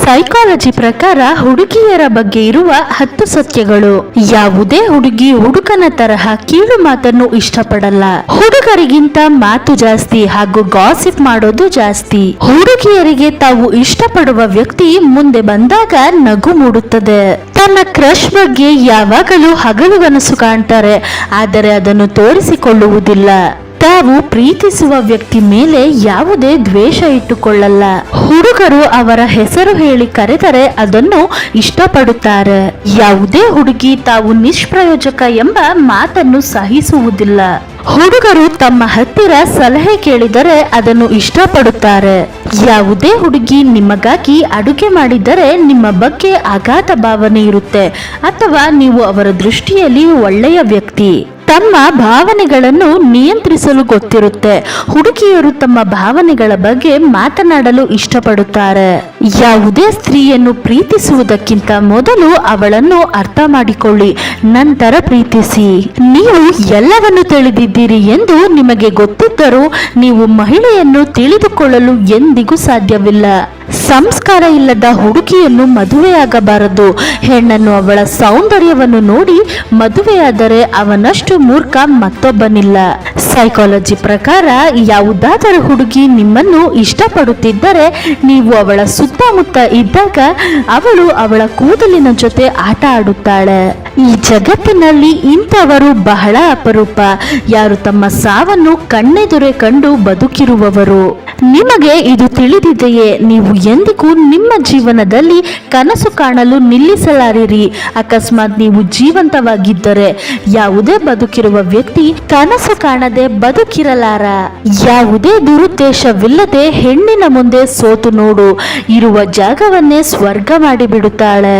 Psychology ಪ್ರಕಾರ ಹುಡುಗಿಯರ ಬಗ್ಗೆ ಇರುವ 10 ಸತ್ಯಗಳು. ಯಾವುದೇ ಹುಡುಗಿ ಹುಡುಗನ ತರಹ ಕೀಳು ಮಾತನ್ನು ಇಷ್ಟಪಡಲ್ಲ. ಹುಡುಗರಿಗಿಂತ ಮಾತು ಜಾಸ್ತಿ ಹಾಗೂ ಗಾಸಿಪ್ ಮಾಡೋದು ಜಾಸ್ತಿ. ಹುಡುಗಿಯರಿಗೆ ತಾವು ಇಷ್ಟಪಡುವ ವ್ಯಕ್ತಿ ಮುಂದೆ ಬಂದಾಗ ನಗು ಮೂಡುತ್ತದೆ. ತನ್ನ ಕ್ರಶ್ ಬಗ್ಗೆ ಯಾವಾಗಲೂ ಹಗಲುಗನಸು ಕಾಣ್ತಾರೆ, ಆದರೆ ಅದನ್ನು ತೋರಿಸಿಕೊಳ್ಳುವುದಿಲ್ಲ. ತಾವು ಪ್ರೀತಿಸುವ ವ್ಯಕ್ತಿ ಮೇಲೆ ಯಾವುದೇ ದ್ವೇಷ ಇಟ್ಟುಕೊಳ್ಳಲ್ಲ. ಹುಡುಗರು ಅವರ ಹೆಸರು ಹೇಳಿ ಕರೆದರೆ ಅದನ್ನು ಇಷ್ಟಪಡುತ್ತಾರೆ. ಯಾವುದೇ ಹುಡುಗಿ ತಾವು ನಿಷ್ಪ್ರಯೋಜಕ ಎಂಬ ಮಾತನ್ನು ಸಹಿಸುವುದಿಲ್ಲ. ಹುಡುಗರು ತಮ್ಮ ಹತ್ತಿರ ಸಲಹೆ ಕೇಳಿದರೆ ಅದನ್ನು ಇಷ್ಟಪಡುತ್ತಾರೆ. ಯಾವುದೇ ಹುಡುಗಿ ನಿಮಗಾಗಿ ಅಡುಗೆ ಮಾಡಿದರೆ ನಿಮ್ಮ ಬಗ್ಗೆ ಅಗಾಧ ಭಾವನೆ ಇರುತ್ತೆ, ಅಥವಾ ನೀವು ಅವರ ದೃಷ್ಟಿಯಲ್ಲಿ ಒಳ್ಳೆಯ ವ್ಯಕ್ತಿ. ತಮ್ಮ ಭಾವನೆಗಳನ್ನು ನಿಯಂತ್ರಿಸಲು ಗೊತ್ತಿರುತ್ತೆ. ಹುಡುಗಿಯರು ತಮ್ಮ ಭಾವನೆಗಳ ಬಗ್ಗೆ ಮಾತನಾಡಲು ಇಷ್ಟಪಡುತ್ತಾರೆ. ಯಾವುದೇ ಸ್ತ್ರೀಯನ್ನು ಪ್ರೀತಿಸುವುದಕ್ಕಿಂತ ಮೊದಲು ಅವಳನ್ನು ಅರ್ಥ ಮಾಡಿಕೊಳ್ಳಿ, ನಂತರ ಪ್ರೀತಿಸಿ. ನೀವು ಎಲ್ಲವನ್ನು ತಿಳಿದಿದ್ದೀರಿ ಎಂದು ನಿಮಗೆ ಗೊತ್ತಿದ್ದರೂ ನೀವು ಮಹಿಳೆಯನ್ನು ತಿಳಿದುಕೊಳ್ಳಲು ಎಂದಿಗೂ ಸಾಧ್ಯವಿಲ್ಲ. ಸಂಸ್ಕಾರ ಇಲ್ಲದ ಹುಡುಗಿಯನ್ನು ಮದುವೆಯಾಗಬಾರದು. ಹೆಣ್ಣನ್ನು ಅವಳ ಸೌಂದರ್ಯವನ್ನು ನೋಡಿ ಮದುವೆಯಾದರೆ ಅವನಷ್ಟು ಮೂರ್ಖ ಮತ್ತೊಬ್ಬನಿಲ್ಲ. ಸೈಕಾಲಜಿ ಪ್ರಕಾರ ಯಾವುದಾದರೂ ಹುಡುಗಿ ನಿಮ್ಮನ್ನು ಇಷ್ಟಪಡುತ್ತಿದ್ದರೆ ನೀವು ಅವಳ ಸುತ್ತಮುತ್ತ ಇದ್ದಾಗ ಅವಳು ಅವಳ ಕೂದಲಿನ ಜೊತೆ ಆಟ ಆಡುತ್ತಾಳೆ. ಈ ಜಗತ್ತಿನಲ್ಲಿ ಇಂಥವರು ಬಹಳ ಅಪರೂಪ. ಯಾರು ತಮ್ಮ ಸಾವನ್ನು ಕಣ್ಣೆದುರೇ ಕಂಡು ಬದುಕಿರುವವರು. ನಿಮಗೆ ಇದು ತಿಳಿದಿದೆಯೇ? ನೀವು ಎಂದಿಗೂ ನಿಮ್ಮ ಜೀವನದಲ್ಲಿ ಕನಸು ಕಾಣಲು ನಿಲ್ಲಿಸಲಾರಿರಿ. ಅಕಸ್ಮಾತ್ ನೀವು ಜೀವಂತವಾಗಿದ್ದರೆ ಯಾವುದೇ ಬದುಕಿರುವ ವ್ಯಕ್ತಿ ಕನಸು ಕಾಣದೆ ಬದುಕಿರಲಾರ. ಯಾವುದೇ ದುರುದ್ದೇಶವಿಲ್ಲದೆ ಹೆಣ್ಣಿನ ಮುಂದೆ ಸೋತು ನೋಡು, ಇರುವ ಜಾಗವನ್ನೇ ಸ್ವರ್ಗ ಮಾಡಿಬಿಡುತ್ತಾಳೆ.